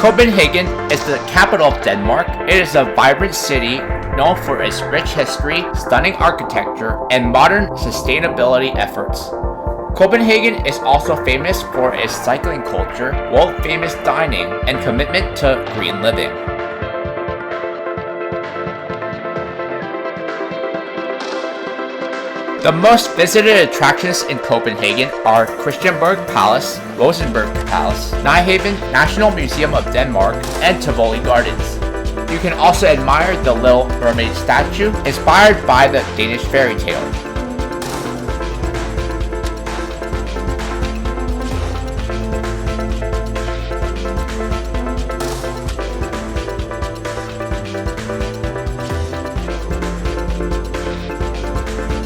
Copenhagen is the capital of Denmark. It is a vibrant city known for its rich history, stunning architecture, and modern sustainability efforts. Copenhagen is also famous for its cycling culture, world-famous dining, and commitment to green living. The most visited attractions in Copenhagen are Christiansborg Palace, Rosenborg Palace, Nyhavn National Museum of Denmark, and Tivoli Gardens. You can also admire the Little Mermaid statue, inspired by the Danish fairy tale.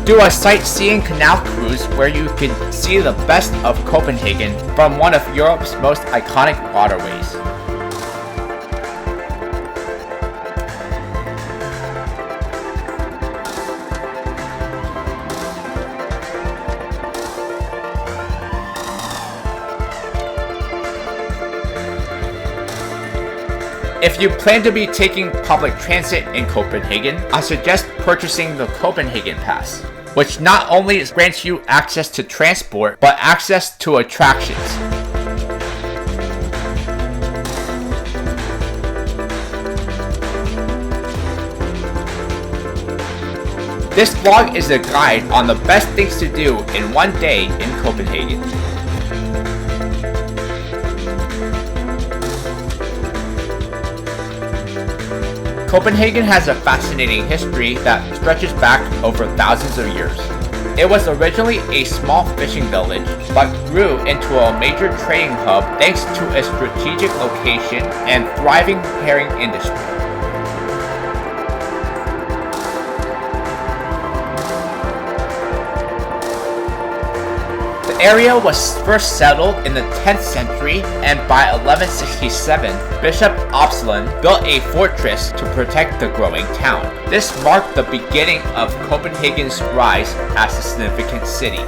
Do a sightseeing canal cruise where you can see the best of Copenhagen from one of Europe's most iconic waterways. If you plan to be taking public transit in Copenhagen, I suggest purchasing the Copenhagen Pass, which not only grants you access to transport, but access to attractions. This vlog is a guide on the best things to do in one day in Copenhagen. Copenhagen has a fascinating history that stretches back over thousands of years. It was originally a small fishing village, but grew into a major trading hub thanks to its strategic location and thriving herring industry. The area was first settled in the 10th century, and by 1167, Bishop Absalon built a fortress to protect the growing town. This marked the beginning of Copenhagen's rise as a significant city.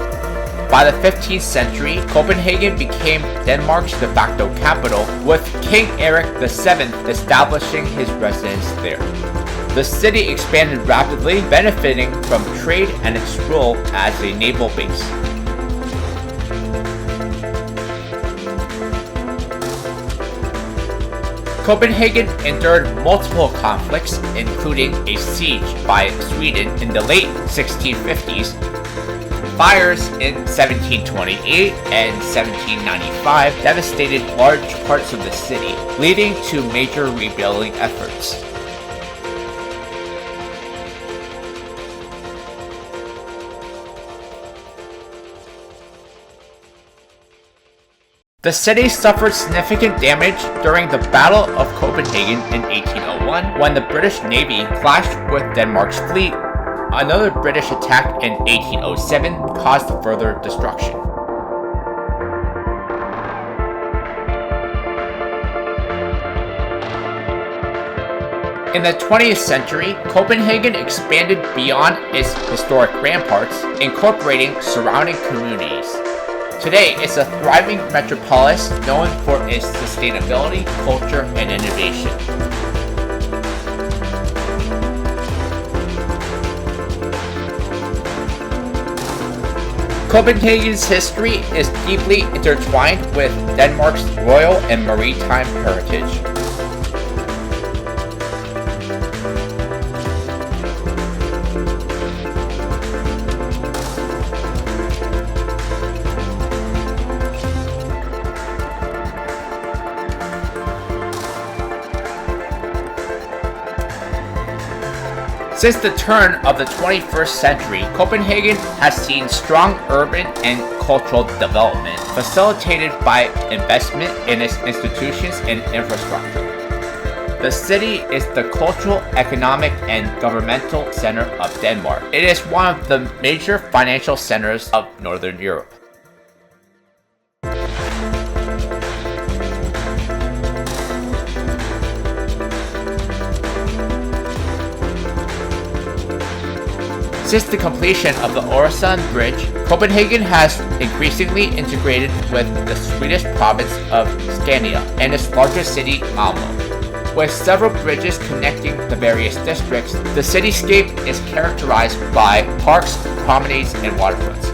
By the 15th century, Copenhagen became Denmark's de facto capital, with King Erik VII establishing his residence there. The city expanded rapidly, benefiting from trade and its role as a naval base. Copenhagen endured multiple conflicts, including a siege by Sweden in the late 1650s, fires in 1728 and 1795 devastated large parts of the city, leading to major rebuilding efforts. The city suffered significant damage during the Battle of Copenhagen in 1801 when the British Navy clashed with Denmark's fleet. Another British attack in 1807 caused further destruction. In the 20th century, Copenhagen expanded beyond its historic ramparts, incorporating surrounding communities. Today, it's a thriving metropolis known for its sustainability, culture, and innovation. Copenhagen's history is deeply intertwined with Denmark's royal and maritime heritage. Since the turn of the 21st century, Copenhagen has seen strong urban and cultural development, facilitated by investment in its institutions and infrastructure. The city is the cultural, economic, and governmental center of Denmark. It is one of the major financial centers of Northern Europe. Since the completion of the Øresund Bridge, Copenhagen has increasingly integrated with the Swedish province of Scania and its largest city, Malmö. With several bridges connecting the various districts, the cityscape is characterized by parks, promenades, and waterfronts.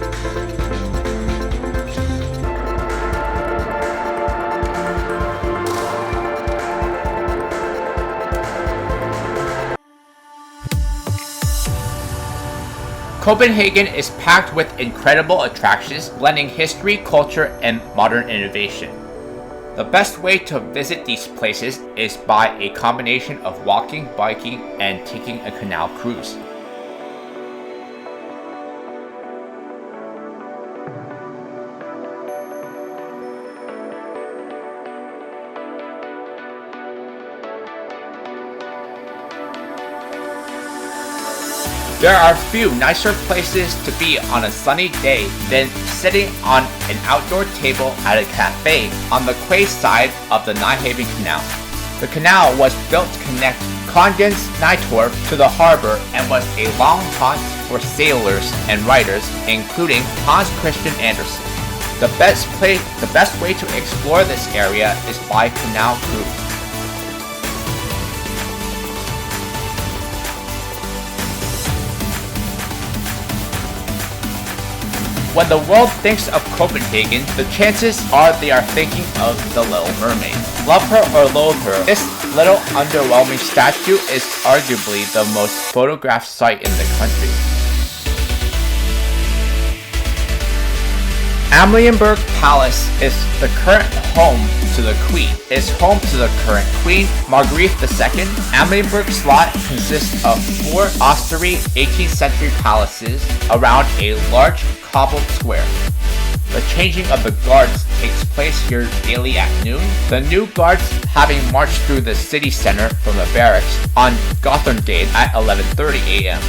Copenhagen is packed with incredible attractions, blending history, culture, and modern innovation. The best way to visit these places is by a combination of walking, biking, and taking a canal cruise. There are few nicer places to be on a sunny day than sitting on an outdoor table at a cafe on the quay side of the Nyhavn Canal. The canal was built to connect Kongens Nytorv to the harbor and was a long haunt for sailors and writers, including Hans Christian Andersen. The best way to explore this area is by canal cruise. When the world thinks of Copenhagen, the chances are they are thinking of The Little Mermaid. Love her or loathe her, this little underwhelming statue is arguably the most photographed sight in the country. Amalienborg Palace is the current home to the Queen. It's home to the current Queen, Margrethe II. Amalienborg Slot consists of 4 Osterry 18th century palaces around a large cobbled square. The changing of the guards takes place here daily at noon, the new guards having marched through the city center from the barracks on Gothenday at 11:30 a.m.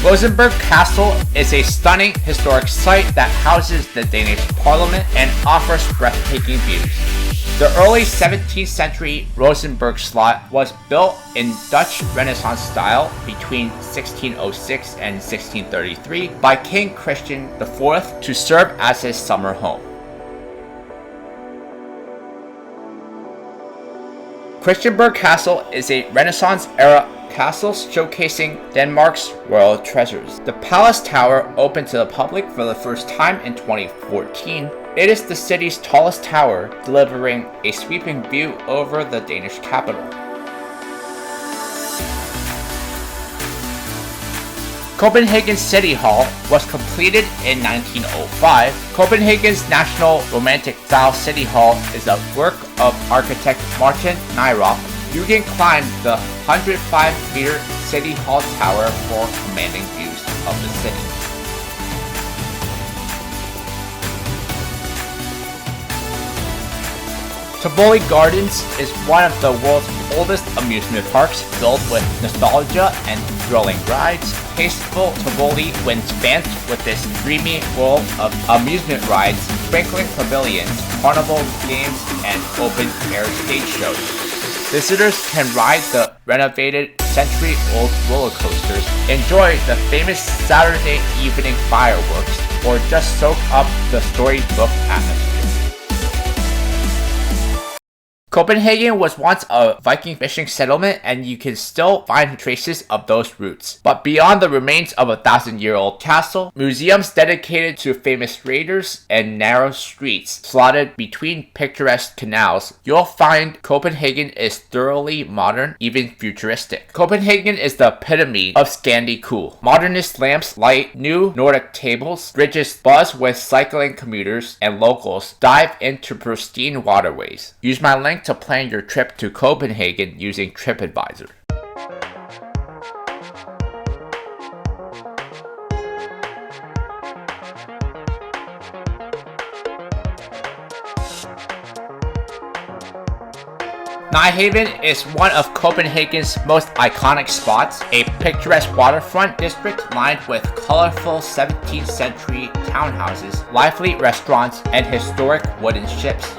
Rosenborg Castle is a stunning historic site that houses the Danish Parliament and offers breathtaking views. The early 17th century Rosenborg Slot was built in Dutch Renaissance style between 1606 and 1633 by King Christian IV to serve as his summer home. Christiansborg Castle is a Renaissance-era castle showcasing Denmark's royal treasures. The palace tower opened to the public for the first time in 2014. It is the city's tallest tower, delivering a sweeping view over the Danish capital. Copenhagen City Hall was completed in 1905. Copenhagen's National Romantic Style City Hall is a work of architect Martin Nyrop. You can climb the 105-meter City Hall Tower for commanding views of the city. Tivoli Gardens is one of the world's oldest amusement parks, filled with nostalgia and thrilling rides. Tasteful Tivoli wins fans with this dreamy world of amusement rides, sprinkling pavilions, carnival games, and open-air stage shows. Visitors can ride the renovated century-old roller coasters, enjoy the famous Saturday evening fireworks, or just soak up the storybook atmosphere. Copenhagen was once a Viking fishing settlement, and you can still find traces of those roots. But beyond the remains of a 1,000-year-old castle, museums dedicated to famous raiders, and narrow streets slotted between picturesque canals, you'll find Copenhagen is thoroughly modern, even futuristic. Copenhagen is the epitome of Scandi cool. Modernist lamps light new Nordic tables, bridges buzz with cycling commuters, and locals dive into pristine waterways. Use my link to plan your trip to Copenhagen using TripAdvisor. Nyhavn is one of Copenhagen's most iconic spots, a picturesque waterfront district lined with colorful 17th century townhouses, lively restaurants, and historic wooden ships.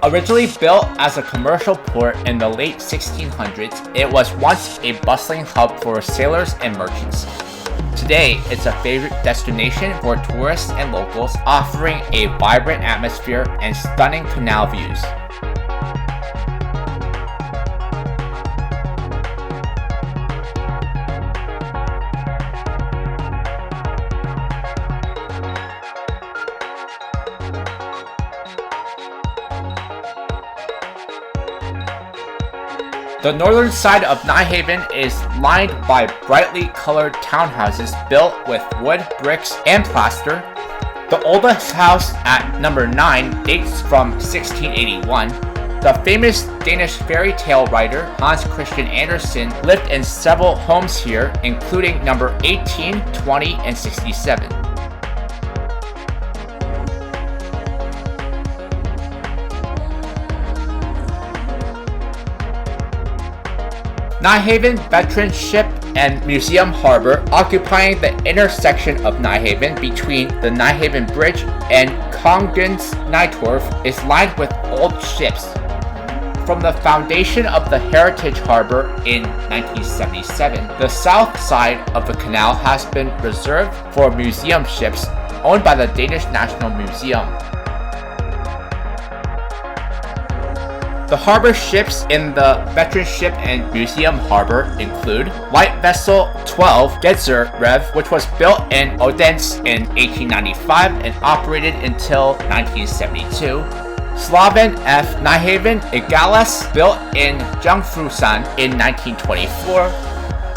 Originally built as a commercial port in the late 1600s, it was once a bustling hub for sailors and merchants. Today, it's a favorite destination for tourists and locals, offering a vibrant atmosphere and stunning canal views. The northern side of Nyhavn is lined by brightly colored townhouses built with wood, bricks, and plaster. The oldest house at number 9 dates from 1681. The famous Danish fairy tale writer Hans Christian Andersen lived in several homes here, including number 18, 20, and 67. Nyhavn Veteran Ship and Museum Harbor, occupying the intersection of Nyhavn between the Nyhavn Bridge and Kongens Nytorv, is lined with old ships. From the foundation of the Heritage Harbor in 1977, the south side of the canal has been reserved for museum ships owned by the Danish National Museum. The harbor ships in the Veteran Ship and Museum Harbor include Light Vessel 12 Gedser Rev, which was built in Odense in 1895 and operated until 1972. Slaven F. Nyhavn Igalas, built in Jungfrusan in 1924.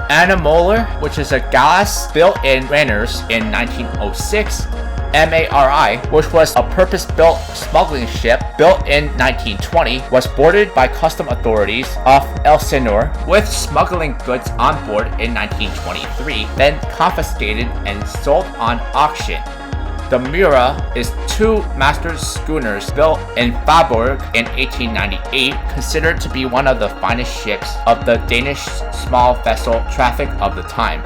Anna Moller, which is a galleass built in Ranners in 1906. MARI, which was a purpose-built smuggling ship built in 1920, was boarded by custom authorities off Elsinore with smuggling goods on board in 1923, then confiscated and sold on auction. The Mura is 2 master schooners built in Faaborg in 1898, considered to be one of the finest ships of the Danish small vessel traffic of the time.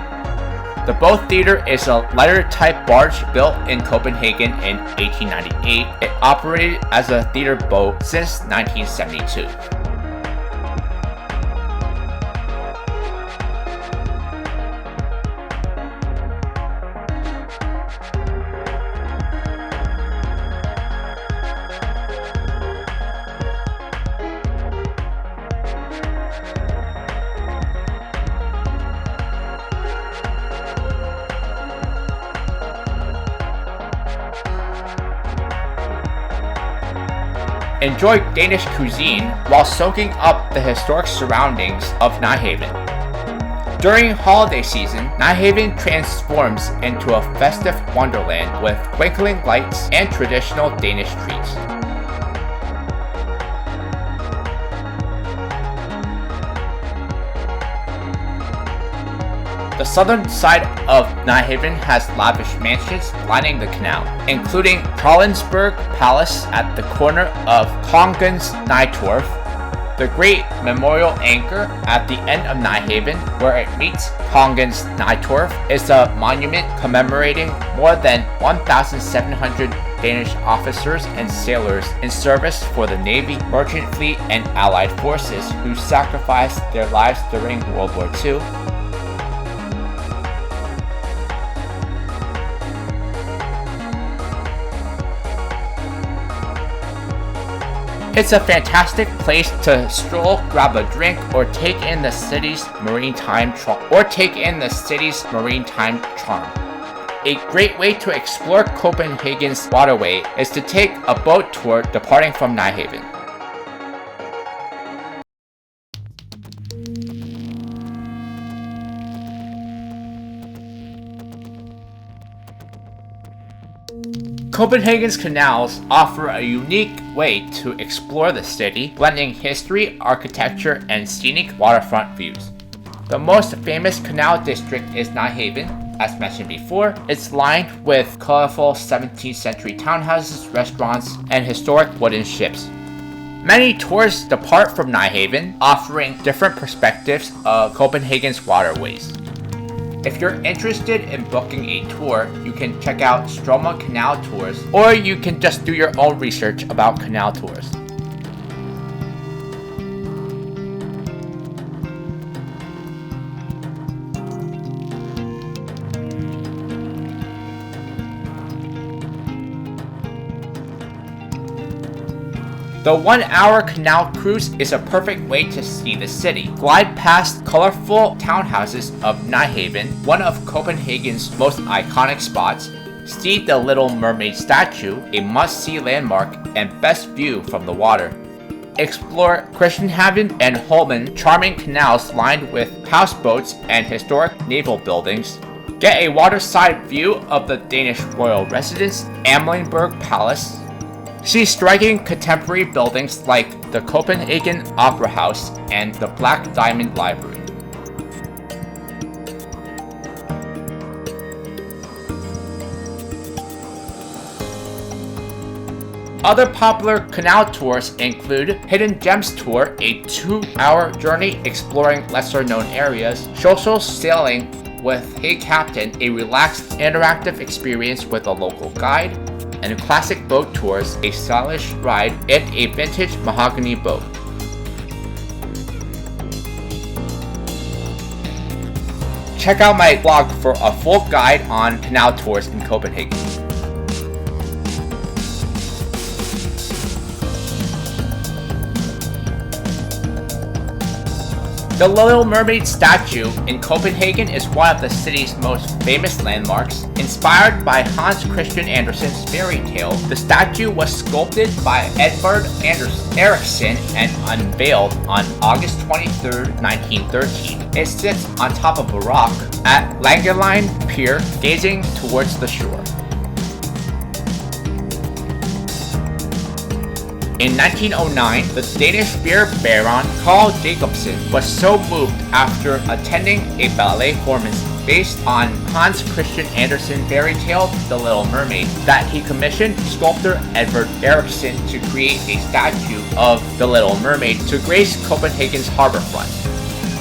The Boat Theater is a lighter type barge built in Copenhagen in 1898. It operated as a theater boat since 1972. Enjoy Danish cuisine while soaking up the historic surroundings of Nyhavn. During holiday season, Nyhavn transforms into a festive wonderland with twinkling lights and traditional Danish treats. The southern side of Nyhavn has lavish mansions lining the canal, including Trollendsburg Palace at the corner of Kongens Nytorv, the Great Memorial Anchor at the end of Nyhavn, where it meets Kongens Nytorv, is a monument commemorating more than 1,700 Danish officers and sailors in service for the Navy, Merchant Fleet, and Allied forces who sacrificed their lives during World War II. It's a fantastic place to stroll, grab a drink, or take in the city's maritime charm. A great way to explore Copenhagen's waterway is to take a boat tour departing from Nyhavn. Copenhagen's canals offer a unique way to explore the city, blending history, architecture, and scenic waterfront views. The most famous canal district is Nyhavn. As mentioned before, it's lined with colorful 17th century townhouses, restaurants, and historic wooden ships. Many tours depart from Nyhavn, offering different perspectives of Copenhagen's waterways. If you're interested in booking a tour, you can check out Stroma Canal Tours, or you can just do your own research about canal tours. The 1-hour canal cruise is a perfect way to see the city. Glide past colorful townhouses of Nyhavn, one of Copenhagen's most iconic spots. See the Little Mermaid statue, a must-see landmark and best view from the water. Explore Christianshavn and Holmen, charming canals lined with houseboats and historic naval buildings. Get a waterside view of the Danish royal residence, Amalienborg Palace. See striking contemporary buildings like the Copenhagen Opera House and the Black Diamond Library. Other popular canal tours include Hidden Gems Tour, a 2-hour journey exploring lesser-known areas, Social Sailing with Hey Captain, a relaxed, interactive experience with a local guide, and Classic Boat Tours, a stylish ride in a vintage mahogany boat. Check out my blog for a full guide on canal tours in Copenhagen. The Little Mermaid statue in Copenhagen is one of the city's most famous landmarks. Inspired by Hans Christian Andersen's fairy tale, the statue was sculpted by Edvard Eriksson and unveiled on August 23, 1913. It sits on top of a rock at Langeline Pier, gazing towards the shore. In 1909, the Danish beer baron Carl Jacobsen was so moved after attending a ballet performance based on Hans Christian Andersen's fairy tale The Little Mermaid that he commissioned sculptor Edvard Eriksson to create a statue of The Little Mermaid to grace Copenhagen's harborfront.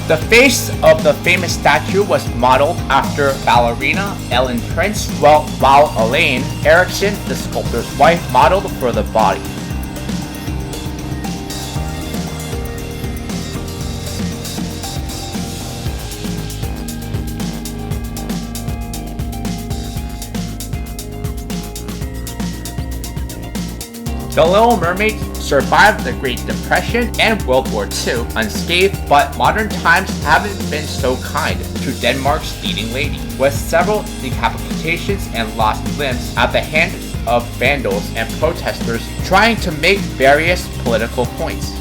The face of the famous statue was modeled after ballerina Ellen Prince, while Elaine Eriksson, the sculptor's wife, modeled for the body. The Little Mermaid survived the Great Depression and World War II unscathed, but modern times haven't been so kind to Denmark's leading lady, with several decapitations and lost limbs at the hands of vandals and protesters trying to make various political points.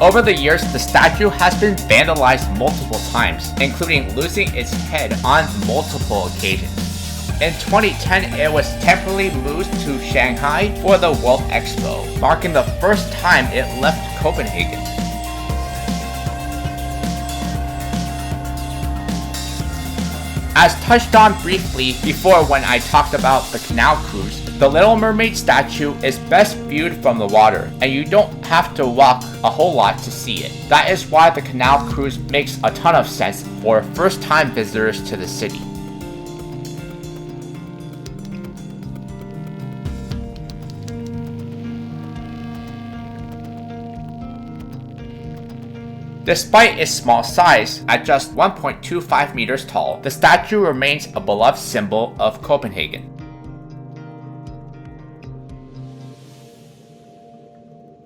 Over the years, the statue has been vandalized multiple times, including losing its head on multiple occasions. In 2010, it was temporarily moved to Shanghai for the World Expo, marking the first time it left Copenhagen. As touched on briefly before when I talked about the canal cruise, the Little Mermaid statue is best viewed from the water, and you don't have to walk a whole lot to see it. That is why the canal cruise makes a ton of sense for first-time visitors to the city. Despite its small size, at just 1.25 meters tall, the statue remains a beloved symbol of Copenhagen.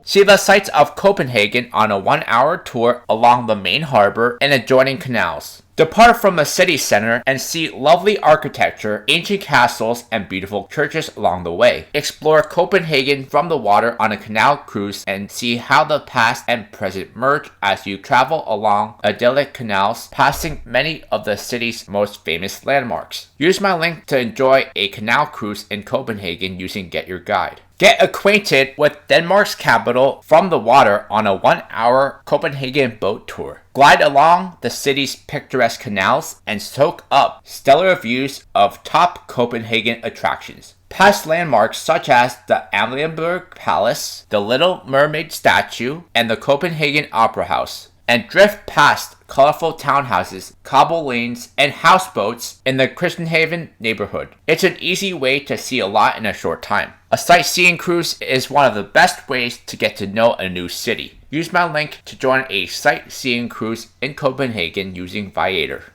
See the sights of Copenhagen on a 1-hour tour along the main harbor and adjoining canals. Depart from the city center and see lovely architecture, ancient castles, and beautiful churches along the way. Explore Copenhagen from the water on a canal cruise and see how the past and present merge as you travel along idyllic canals, passing many of the city's most famous landmarks. Use my link to enjoy a canal cruise in Copenhagen using Get Your Guide. Get acquainted with Denmark's capital from the water on a 1-hour Copenhagen boat tour. Glide along the city's picturesque canals and soak up stellar views of top Copenhagen attractions. Past landmarks such as the Amalienborg Palace, the Little Mermaid statue, and the Copenhagen Opera House. and drift past colorful townhouses, cobble lanes, and houseboats in the Copenhagen neighborhood. It's an easy way to see a lot in a short time. A sightseeing cruise is one of the best ways to get to know a new city. Use my link to join a sightseeing cruise in Copenhagen using Viator.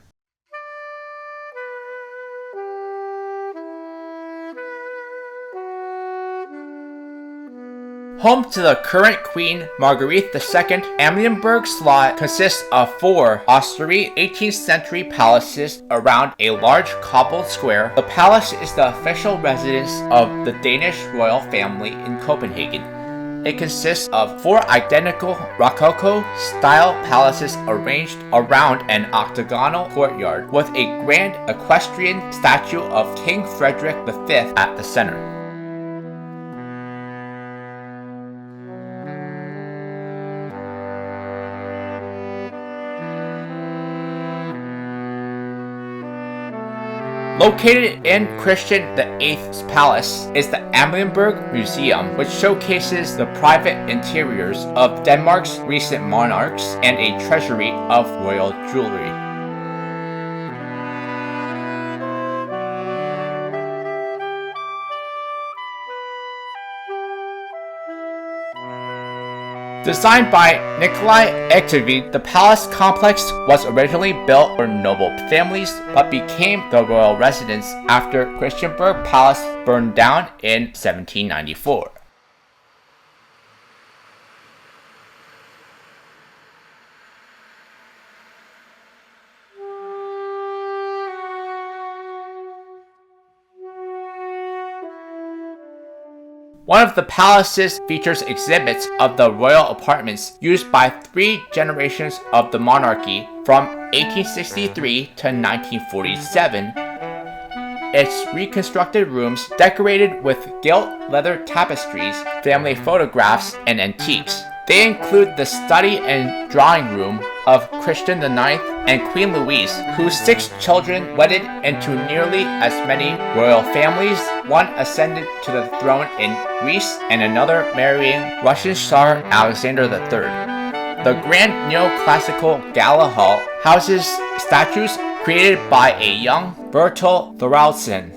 Home to the current Queen Margrethe II, Amalienborg Slot consists of 4 ossuary 18th century palaces around a large cobbled square. The palace is the official residence of the Danish royal family in Copenhagen. It consists of 4 identical Rococo-style palaces arranged around an octagonal courtyard with a grand equestrian statue of King Frederick V at the center. Located in Christian VIII's palace is the Amalienborg Museum, which showcases the private interiors of Denmark's recent monarchs and a treasury of royal jewelry. Designed by Nikolai Egtved, the palace complex was originally built for noble families but became the royal residence after Christiansborg Palace burned down in 1794. One of the palaces features exhibits of the royal apartments used by 3 generations of the monarchy from 1863 to 1947. Its reconstructed rooms decorated with gilt leather tapestries, family photographs, and antiques. They include the study and drawing room of Christian IX and Queen Louise, whose 6 children wedded into nearly as many royal families, one ascended to the throne in Greece and another marrying Russian Tsar Alexander III. The grand neoclassical gala hall houses statues created by a young Bertel Thoraldsen.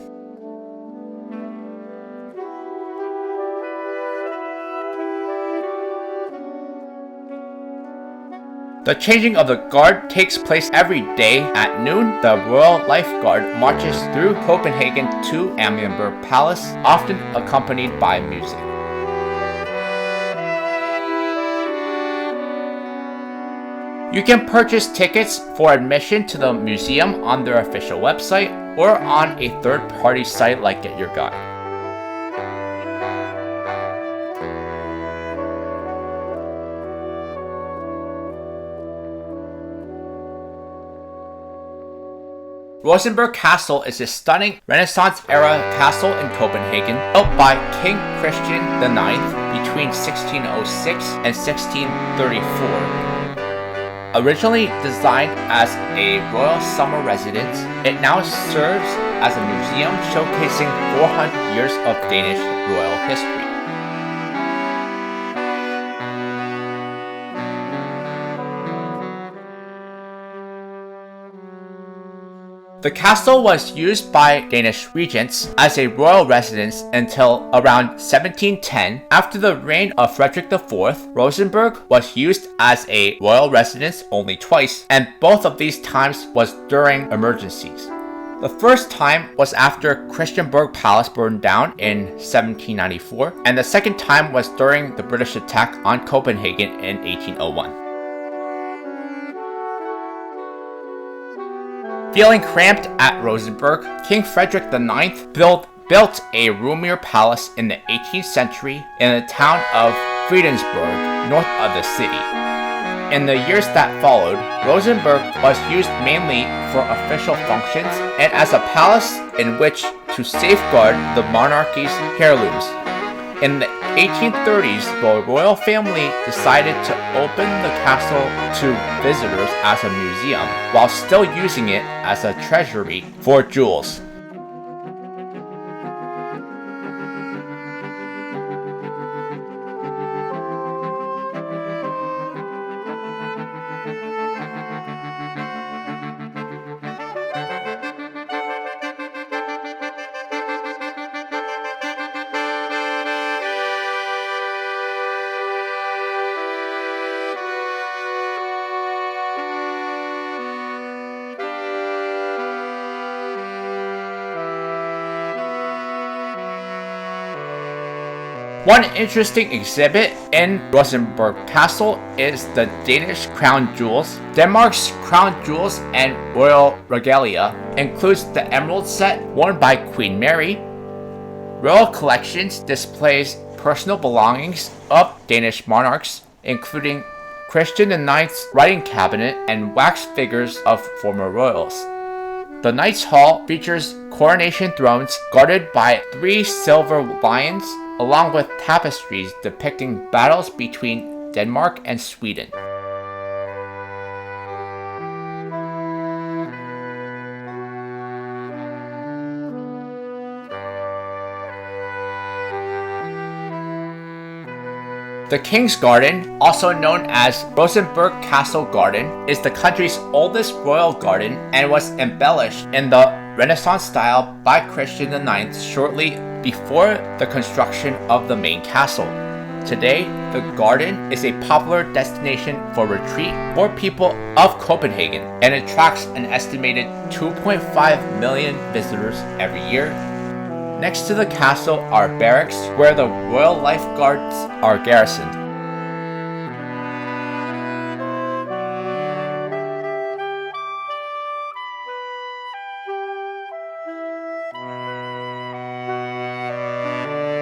The changing of the guard takes place every day at noon. The Royal Lifeguard marches through Copenhagen to Amalienborg Palace, often accompanied by music. You can purchase tickets for admission to the museum on their official website or on a third-party site like Get Your Guide. Rosenborg Castle is a stunning Renaissance-era castle in Copenhagen, built by King Christian IX between 1606 and 1634. Originally designed as a royal summer residence, it now serves as a museum showcasing 400 years of Danish royal history. The castle was used by Danish regents as a royal residence until around 1710. After the reign of Frederick IV, Rosenborg was used as a royal residence only twice, and both of these times was during emergencies. The first time was after Christiansborg Palace burned down in 1794, and the second time was during the British attack on Copenhagen in 1801. Feeling cramped at Rosenborg, King Frederick IX built a roomier palace in the 18th century in the town of Fredensborg, north of the city. In the years that followed, Rosenborg was used mainly for official functions and as a palace in which to safeguard the monarchy's heirlooms. In the 1830s, the royal family decided to open the castle to visitors as a museum, while still using it as a treasury for jewels. One interesting exhibit in Rosenborg Castle is the Danish crown jewels. Denmark's crown jewels and royal regalia includes the emerald set worn by Queen Mary. Royal Collections displays personal belongings of Danish monarchs, including Christian IX's writing cabinet and wax figures of former royals. The Knights Hall features coronation thrones guarded by 3 silver lions, along with tapestries depicting battles between Denmark and Sweden. The King's Garden, also known as Rosenborg Castle Garden, is the country's oldest royal garden and was embellished in the Renaissance style by Christian IX shortly before the construction of the main castle. Today, the garden is a popular destination for retreat for people of Copenhagen and attracts an estimated 2.5 million visitors every year. Next to the castle are barracks where the Royal Lifeguards are garrisoned.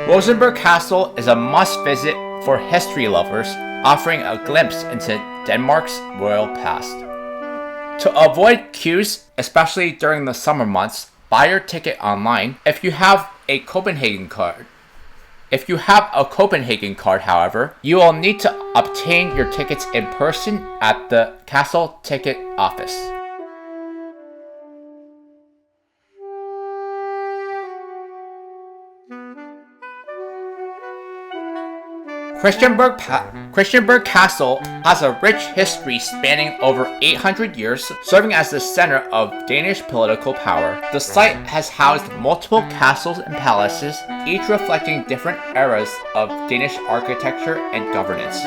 Rosenborg Castle is a must-visit for history lovers, offering a glimpse into Denmark's royal past. To avoid queues, especially during the summer months, buy your ticket online. If you have a Copenhagen card, however, you will need to obtain your tickets in person at the castle ticket office. Christiansborg Castle has a rich history spanning over 800 years, serving as the center of Danish political power. The site has housed multiple castles and palaces, each reflecting different eras of Danish architecture and governance.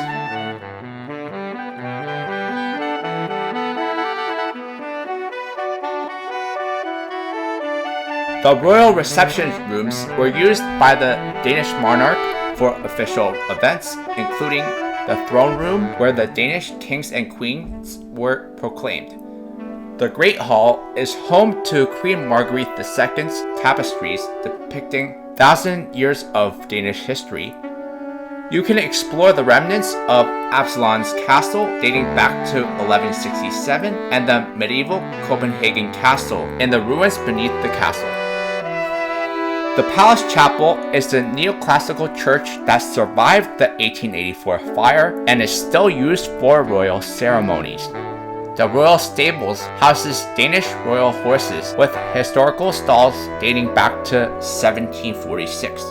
The royal reception rooms were used by the Danish monarch for official events, including the throne room where the Danish kings and queens were proclaimed. The Great Hall is home to Queen Marguerite II's tapestries depicting 1,000 years of Danish history. You can explore the remnants of Absalon's castle dating back to 1167 and the medieval Copenhagen castle in the ruins beneath the castle. The Palace Chapel is the neoclassical church that survived the 1884 fire and is still used for royal ceremonies. The Royal Stables houses Danish royal horses with historical stalls dating back to 1746.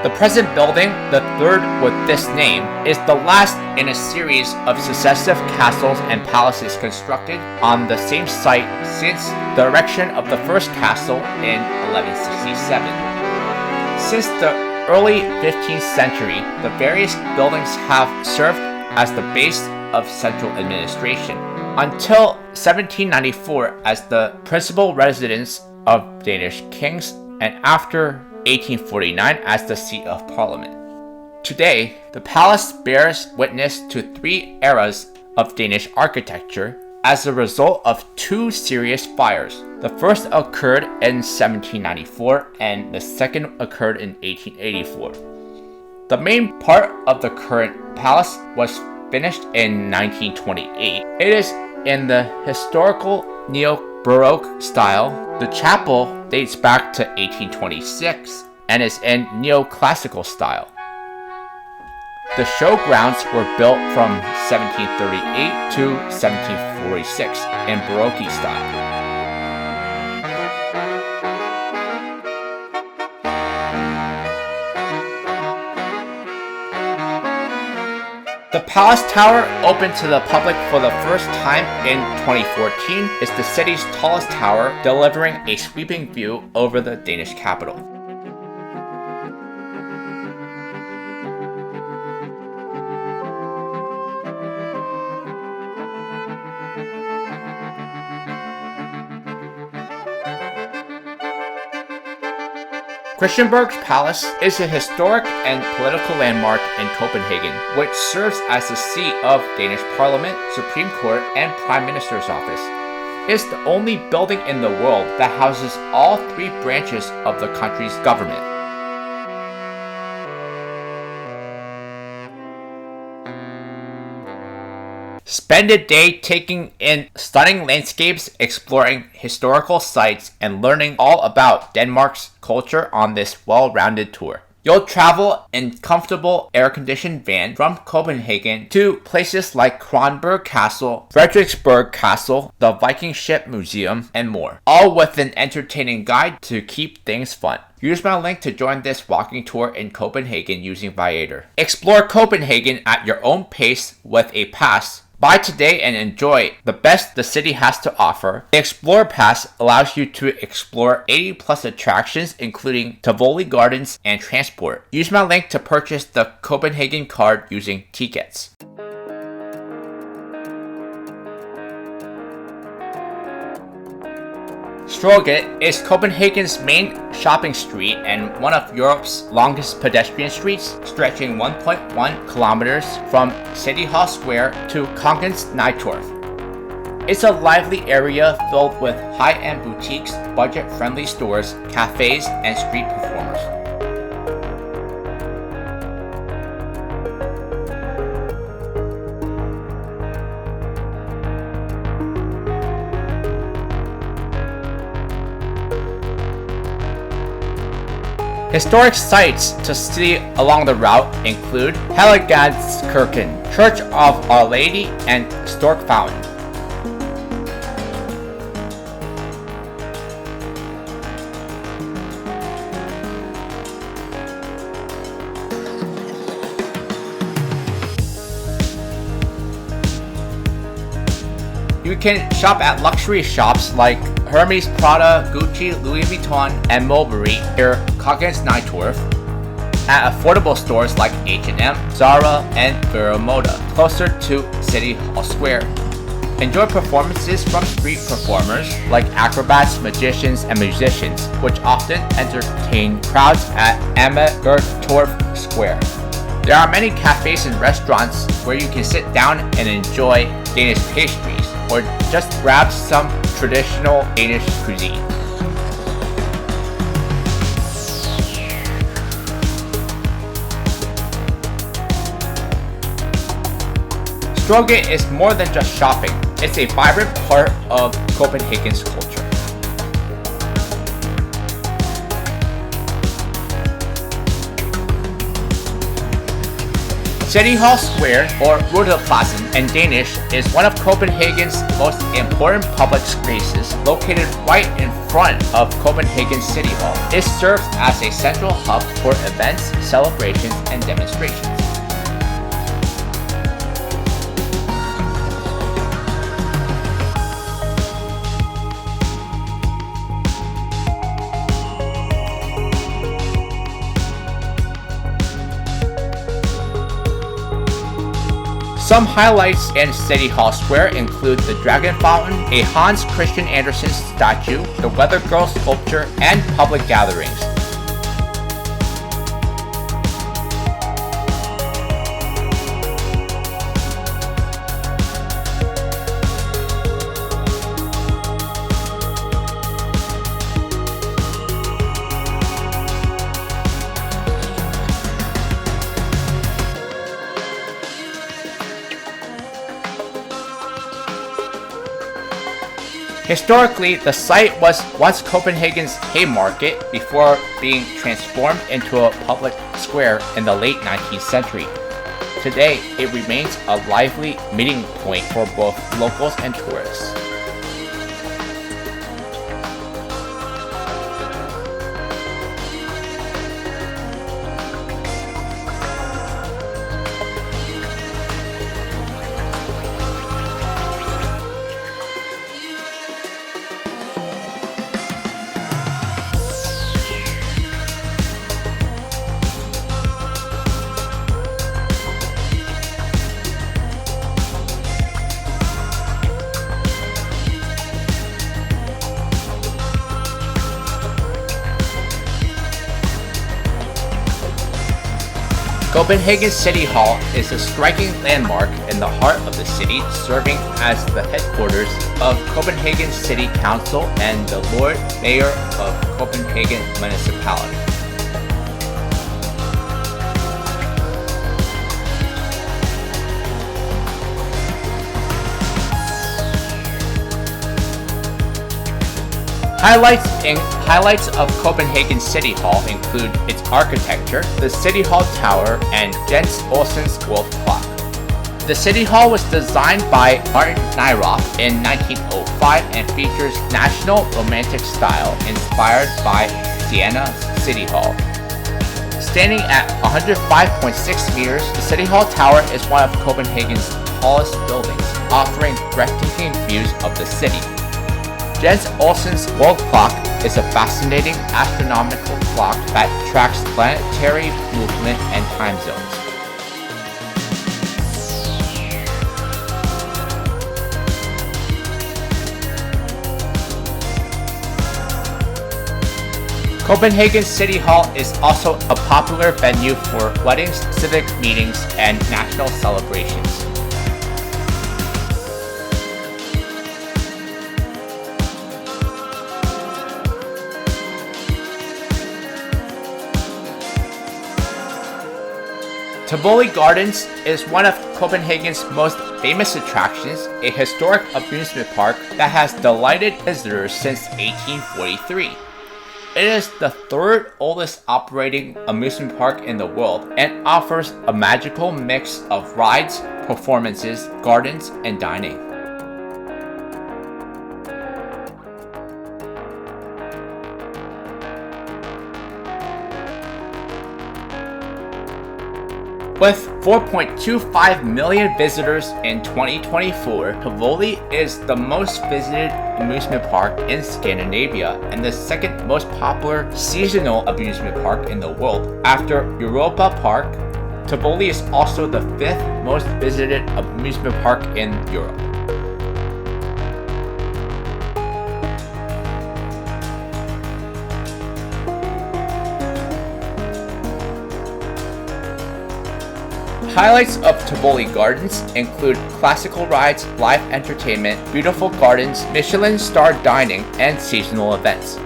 The present building, the third with this name, is the last in a series of successive castles and palaces constructed on the same site since the erection of the first castle in 1167. Since the early 15th century, the various buildings have served as the base of central administration, until 1794 as the principal residence of Danish kings, and after 1849 as the seat of parliament. Today, the palace bears witness to 3 eras of Danish architecture as a result of 2 serious fires. The first occurred in 1794 and the second occurred in 1884. The main part of the current palace was finished in 1928. It is in the historical neo-Baroque style. The chapel dates back to 1826 and is in neoclassical style. The showgrounds were built from 1738 to 1746 in Baroque style. The Palace Tower, opened to the public for the first time in 2014, is the city's tallest tower, delivering a sweeping view over the Danish capital. Christiansborg Palace is a historic and political landmark in Copenhagen, which serves as the seat of Danish Parliament, Supreme Court, and Prime Minister's office. It is the only building in the world that houses all three branches of the country's government. Spend a day taking in stunning landscapes, exploring historical sites, and learning all about Denmark's culture on this well-rounded tour. You'll travel in comfortable air-conditioned van from Copenhagen to places like Kronborg Castle, Frederiksborg Castle, the Viking Ship Museum, and more, all with an entertaining guide to keep things fun. Use my link to join this walking tour in Copenhagen using Viator. Explore Copenhagen at your own pace with a pass. Buy today and enjoy the best the city has to offer. The Explorer Pass allows you to explore 80 plus attractions including Tivoli Gardens and transport. Use my link to purchase the Copenhagen card using Tiqets. Strøget is Copenhagen's main shopping street and one of Europe's longest pedestrian streets, stretching 1.1 kilometers from City Hall Square to Kongens Nytorv. It's a lively area filled with high-end boutiques, budget-friendly stores, cafes, and street performers. Historic sites to see along the route include Helligandskirken, Church of Our Lady, and Stork Fountain. You can shop at luxury shops like Hermes, Prada, Gucci, Louis Vuitton, and Mulberry near Kongens Nytorv, at affordable stores like H10, Zara, and Veramoda, closer to City Hall Square. Enjoy performances from street performers like acrobats, magicians, and musicians, which often entertain crowds at Aviasales Square. There are many cafes and restaurants where you can sit down and enjoy Danish pastries, or just grab some traditional Danish cuisine. Strøget is more than just shopping. It's a vibrant part of Copenhagen's culture. City Hall Square, or Rådhuspladsen in Danish, is one of Copenhagen's most important public spaces, located right in front of Copenhagen City Hall. It serves as a central hub for events, celebrations, and demonstrations. Some highlights in City Hall Square include the Dragon Fountain, a Hans Christian Andersen statue, the Weather Girl sculpture, and public gatherings. Historically, the site was once Copenhagen's Haymarket before being transformed into a public square in the late 19th century. Today, it remains a lively meeting point for both locals and tourists. Copenhagen City Hall is a striking landmark in the heart of the city, serving as the headquarters of Copenhagen City Council and the Lord Mayor of Copenhagen Municipality. Highlights of Copenhagen City Hall include its architecture, the City Hall Tower, and Jens Olsen's wolf clock. The City Hall was designed by Martin Nyroth in 1905 and features national romantic style inspired by Siena City Hall. Standing at 105.6 meters, the City Hall Tower is one of Copenhagen's tallest buildings, offering breathtaking views of the city. Jens Olsen's world clock is a fascinating astronomical clock that tracks planetary movement and time zones. Copenhagen City Hall is also a popular venue for weddings, civic meetings, and national celebrations. Tivoli Gardens is one of Copenhagen's most famous attractions, a historic amusement park that has delighted visitors since 1843. It is the third oldest operating amusement park in the world and offers a magical mix of rides, performances, gardens, and dining. With 4.25 million visitors in 2024, Tivoli is the most visited amusement park in Scandinavia and the second most popular seasonal amusement park in the world. After Europa Park, Tivoli is also the fifth most visited amusement park in Europe. Highlights of Tivoli Gardens include classical rides, live entertainment, beautiful gardens, Michelin-star dining, and seasonal events.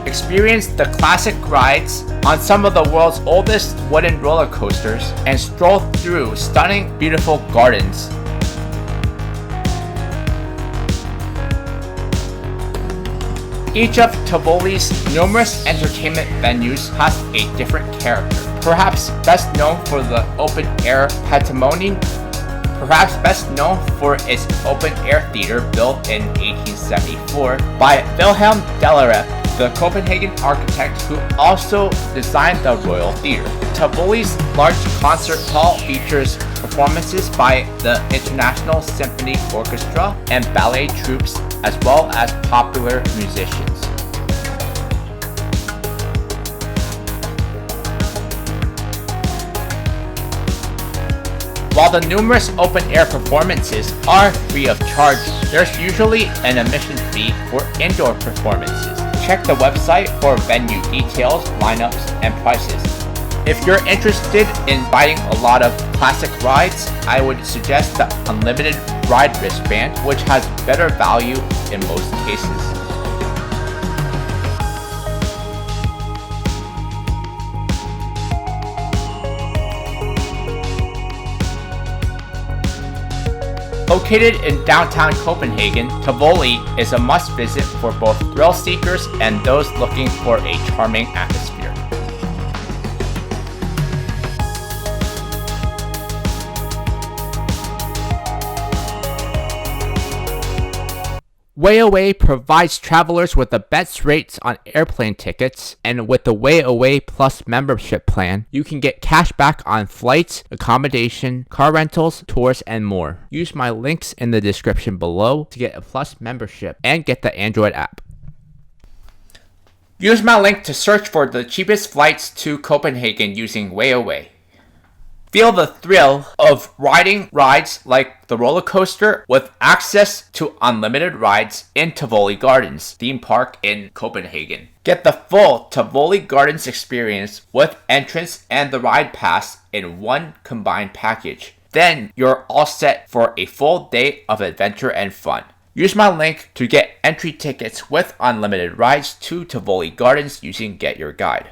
Experience the classic rides on some of the world's oldest wooden roller coasters and stroll through stunning, beautiful gardens. Each of Tivoli's numerous entertainment venues has a different character. Perhaps best known for the open-air Pantomime, perhaps best known for its open-air theater built in 1874 by Wilhelm Dellerup, the Copenhagen architect who also designed the Royal Theatre. Tivoli's large concert hall features performances by the International Symphony Orchestra and ballet troupes, as well as popular musicians. While the numerous open-air performances are free of charge, there's usually an admission fee for indoor performances. Check the website for venue details, lineups, and prices. If you're interested in riding a lot of classic rides, I would suggest the Unlimited Ride wristband, which has better value in most cases. Located in downtown Copenhagen, Tivoli is a must-visit for both thrill seekers and those looking for a charming atmosphere. WayAway provides travelers with the best rates on airplane tickets, and with the WayAway Plus membership plan, you can get cash back on flights, accommodation, car rentals, tours, and more. Use my links in the description below to get a Plus membership and get the Android app. Use my link to search for the cheapest flights to Copenhagen using WayAway. Feel the thrill of riding rides like the roller coaster with access to unlimited rides in Tivoli Gardens theme park in Copenhagen. Get the full Tivoli Gardens experience with entrance and the ride pass in one combined package. Then you're all set for a full day of adventure and fun. Use my link to get entry tickets with unlimited rides to Tivoli Gardens using Get Your Guide.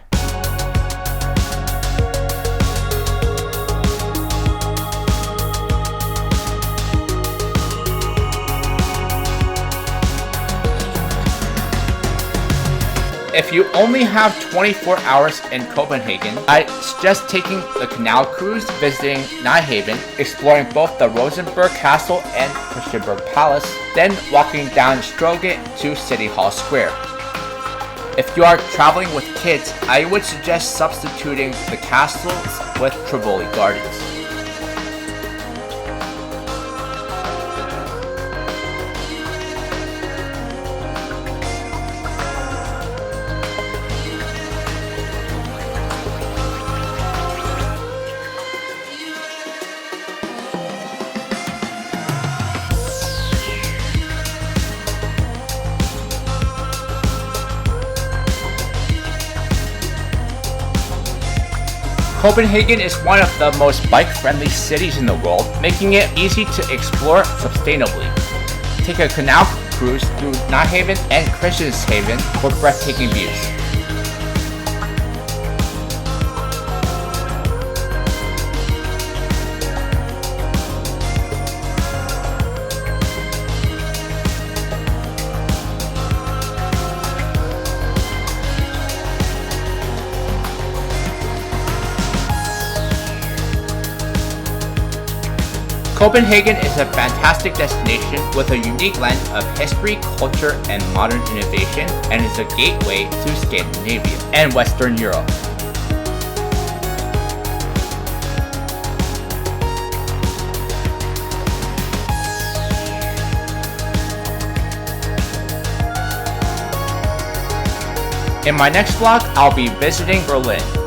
If you only have 24 hours in Copenhagen, I suggest taking the Canal cruise, visiting Nyhavn, exploring both the Rosenborg Castle and Christiansborg Palace, then walking down Strøget to City Hall Square. If you are traveling with kids, I would suggest substituting the castles with Tivoli Gardens. Copenhagen is one of the most bike-friendly cities in the world, making it easy to explore sustainably. Take a canal cruise through Nyhavn and Christianshavn for breathtaking views. Copenhagen is a fantastic destination with a unique blend of history, culture, and modern innovation, and is a gateway to Scandinavia and Western Europe. In my next vlog, I'll be visiting Berlin.